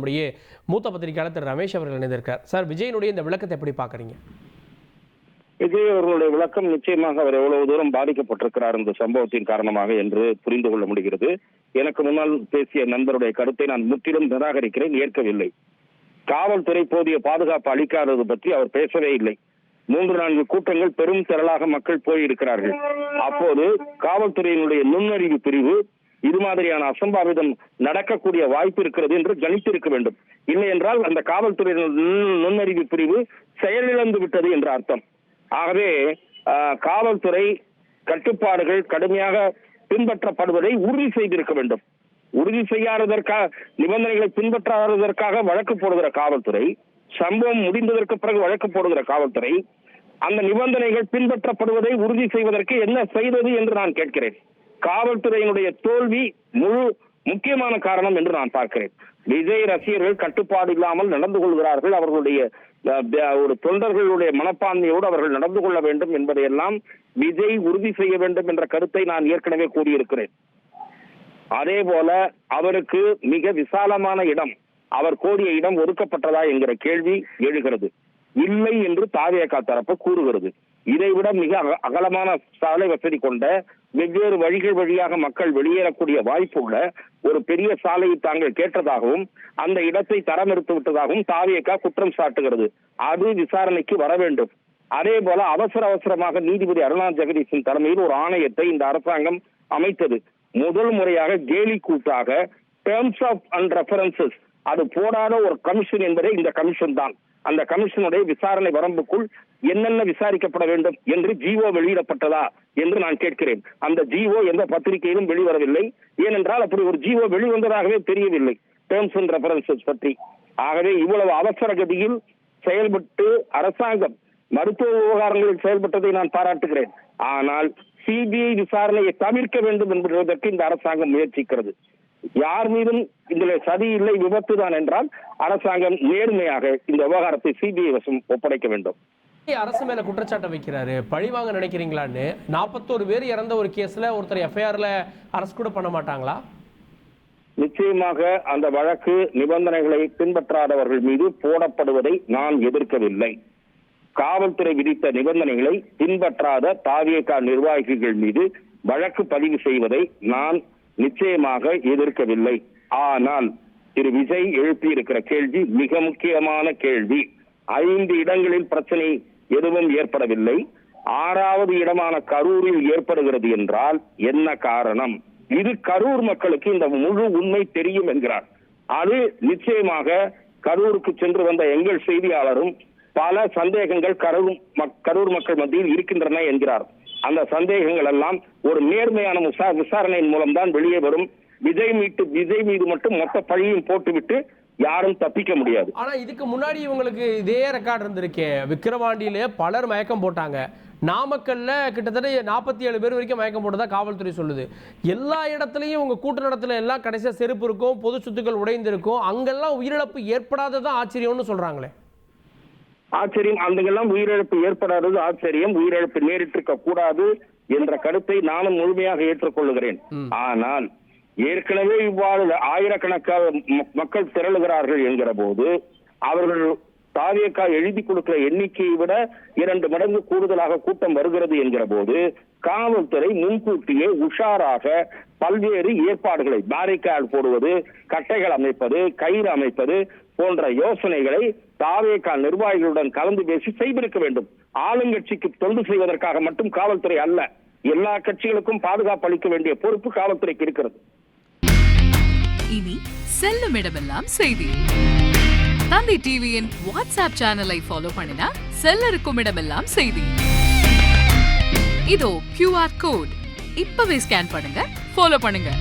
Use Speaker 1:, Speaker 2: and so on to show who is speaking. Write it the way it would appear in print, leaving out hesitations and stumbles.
Speaker 1: நம்முடைய மூத்த பத்திரிகையாளர் திரு ரமேஷ் அவர்கள் இணைந்திருக்கார். சார், விஜயனுடைய இந்த விளக்கத்தை எப்படி பார்க்குறீங்க?
Speaker 2: விஜய் அவர்களுடைய விளக்கம் நிச்சயமாக அவர் எவ்வளவு தூரம் பாதிக்கப்பட்டிருக்கிறார் இந்த சம்பவத்தின் காரணமாக என்று புரிந்து கொள்ள முடிகிறது. எனக்கு முன்னால் பேசிய நண்பருடைய கருத்தை நான் முற்றிலும் நிராகரிக்கிறேன், ஏற்கவில்லை. காவல்துறை போதிய பாதுகாப்பு அளிக்காதது பற்றி அவர் பேசவே இல்லை. 3-4 கூட்டங்கள் பெரும் திரளாக மக்கள் போயிருக்கிறார்கள். அப்போது காவல்துறையினுடைய நுண்ணறிவு பிரிவு இது மாதிரியான அசம்பாவிதம் நடக்கக்கூடிய வாய்ப்பு இருக்கிறது என்று கணித்திருக்க வேண்டும். இல்லை என்றால் அந்த காவல்துறையினுடைய நுண்ணறிவு பிரிவு செயலிழந்து விட்டது என்ற அர்த்தம். ஆகவே காவல்துறை கட்டுப்பாடுகள் கடுமையாக பின்பற்றப்படுவதை உறுதி செய்திருக்க வேண்டும். உறுதி செய்யாததற்காக, நிபந்தனைகளை பின்பற்றாததற்காக வழக்கு போடுகிற காவல்துறை, சம்பவம் முடிந்ததற்கு பிறகு வழக்கு போடுகிற காவல்துறை, அந்த நிபந்தனைகள் பின்பற்றப்படுவதை உறுதி செய்வதற்கு என்ன செய்தது என்று நான் கேட்கிறேன். காவல்துறையினுடைய தோல்வி முக்கியமான காரணம் என்று நான் பார்க்கிறேன். விஜய் ரசிகர்கள் கட்டுப்பாடு இல்லாமல் நடந்து கொள்கிறார்கள். அவர்களுடைய ஒரு தொண்டர்களுடைய மனப்பான்மையோடு அவர்கள் நடந்து கொள்ள வேண்டும் என்பதையெல்லாம் விஜய் உறுதி செய்ய வேண்டும் என்ற கருத்தை நான் ஏற்கனவே கூறியிருக்கிறேன். அதே போல அவருக்கு மிக விசாலமான இடம், அவர் கோரிய இடம் ஒதுக்கப்பட்டதா என்கிற கேள்வி எழுகிறது. இல்லை என்று தாவேகா தரப்பு கூறுகிறது. இதைவிட மிக அகலமான சாலை வசதி கொண்ட, வெவ்வேறு வழிகள் வழியாக மக்கள் வெளியேறக்கூடிய வாய்ப்புள்ள ஒரு பெரிய சாலையை தாங்கள் கேட்டதாகவும் அந்த இடத்தை தரம் எடுத்து விட்டதாகவும் தாவேகா குற்றம் சாட்டுகிறது. அது விசாரணைக்கு வர வேண்டும். அதே போல அவசரமாக நீதிபதி அருணா ஜெகதீசன் தலைமையில் ஒரு ஆணையத்தை இந்த அரசாங்கம் அமைத்தது. முதல் முறையாக கேலி கூட்டாக டேர்ம்ஸ் ஆஃப் அண்ட் ரெஃபரன்சஸ் அது போடாத ஒரு கமிஷன் என்பதே இந்த கமிஷன் தான். அந்த கமிஷனுடைய விசாரணை வரம்புக்குள் என்னென்ன விசாரிக்கப்பட வேண்டும் என்று ஜிஓ வெளியிடப்பட்டதா என்று நான் கேட்கிறேன். அந்த ஜிஓ எந்த பத்திரிகையிலும் வெளிவரவில்லை. ஏனென்றால் அப்படி ஒரு ஜிஓ வெளிவந்ததாகவே தெரியவில்லை டேர்ம்ஸ் அண்ட் ரெஃபரன்சஸ் பற்றி. ஆகவே இவ்வளவு அவசர கதியில் செயல்பட்டு அரசாங்கம் மருத்துவ விவகாரங்களில் செயல்பட்டதை நான் பாராட்டுகிறேன். ஆனால் சிபிஐ விசாரணையை தவிர்க்க வேண்டும் என்பதற்கு இந்த அரசாங்கம் முயற்சிக்கிறது. யார் மீதும் இதில் சதி இல்லை, விபத்து தான் என்றால் அரசாங்கம் நேர்மையாக இந்த விவகாரத்தை சிபிஐ வசம் ஒப்படைக்க வேண்டும்.
Speaker 1: அரசு மேல குற்றச்சாட்டை வைக்கிறாரு, பழிவாங்க நினைக்கிறீங்களான்னு. 41 பேர் இறந்த ஒரு கேஸ்ல ஒருத்தர் எஃப்ஐஆர்ல அரசு கூட பண்ண மாட்டாங்களா?
Speaker 2: நிச்சயமாக அந்த வழக்கு நிபந்தனைகளை பின்பற்றாதவர்கள் மீது போடப்படுவதை நான் எதிர்க்கவில்லை. காவல்துறை விதித்த நிபந்தனைகளை பின்பற்றாத தாவேகா நிர்வாகிகள் மீது வழக்கு பதிவு செய்வதை நான் நிச்சயமாக எதிர்க்கவில்லை. ஆனால் திரு விஜய் எழுப்பியிருக்கிற கேள்வி மிக முக்கியமான கேள்வி. 5 இடங்களில் பிரச்சனை எதுவும் ஏற்படவில்லை, 6வது இடமான கரூரில் ஏற்படுகிறது என்றால் என்ன காரணம்? இது கரூர் மக்களுக்கு இந்த முழு உண்மை தெரியும் என்கிறார். அது நிச்சயமாக கரூருக்கு சென்று வந்த எங்கள் செய்தியாளரும் பல சந்தேகங்கள் கரூர் மக்கள் மத்தியில் இருக்கின்றன என்கிறார். அந்த சந்தேகங்கள் எல்லாம் ஒரு நேர்மையான விசாரணையின் மூலம்தான் வெளியே வரும். விஜய் மீது மட்டும் மொத்த பழியும் போட்டுவிட்டு யாரும் தப்பிக்க முடியாது.
Speaker 1: ஆனா இதுக்கு முன்னாடி இவங்களுக்கு இதே ரெக்கார்டு இருந்திருக்கே. விக்கிரவாண்டியில பலர் மயக்கம் போட்டாங்க. நாமக்கல்ல கிட்டத்தட்ட 47 பேர் வரைக்கும் மயக்கம் போட்டதா காவல்துறை சொல்லுது. எல்லா இடத்துலையும் உங்க கூட்ட நடத்துல எல்லாம் கடைசியா செருப்பு இருக்கும், பொது சொத்துக்கள் உடைந்திருக்கும், அங்கெல்லாம் உயிரிழப்பு ஏற்படாததான் ஆச்சரியம்னு சொல்றாங்களே.
Speaker 2: ஆச்சரியம், அங்கெல்லாம் உயிரிழப்பு ஏற்படாதது ஆச்சரியம். உயிரிழப்பு நேரிட்டிருக்க கூடாது என்ற கருத்தை நானும் முழுமையாக ஏற்றுக்கொள்ளுகிறேன். ஆனால் ஏற்கனவே இவ்வாறு ஆயிரக்கணக்கான மக்கள் திரளுகிறார்கள் என்கிற போது அவர்கள் தாவேகா எழுதி கொடுக்கிற எண்ணிக்கையை விட 2 மடங்கு கூடுதலாக கூட்டம் வருகிறது என்கிற போது காவல்துறை முன்கூட்டியே உஷாராக பல்வேறு ஏற்பாடுகளை, பேரிகார்டு போடுவது, கட்டைகள் அமைப்பது, கயிறு அமைப்பது போன்ற யோசனைகளை தாவேகா நிர்வாகிகளுடன் கலந்து பேசி செய்திருக்க வேண்டும். ஆளுங்கட்சிக்கு தொண்டு செய்வதற்காக மட்டும் காவல்துறை அல்ல, எல்லா கட்சிகளுக்கும் பாதுகாப்பு அளிக்க வேண்டிய பொறுப்பு காவல்துறைக்கு இருக்கிறது.
Speaker 3: இனி செல்லும் இடமெல்லாம் செய்தி. தந்தை டிவியின் வாட்ஸ்அப் சேனலை ஃபாலோ பண்ணினா செல்லருக்கும் இடமெல்லாம் செய்தி. இதோ QR கோட் இப்பவே ஸ்கேன் பண்ணுங்க, ஃபாலோ பண்ணுங்க.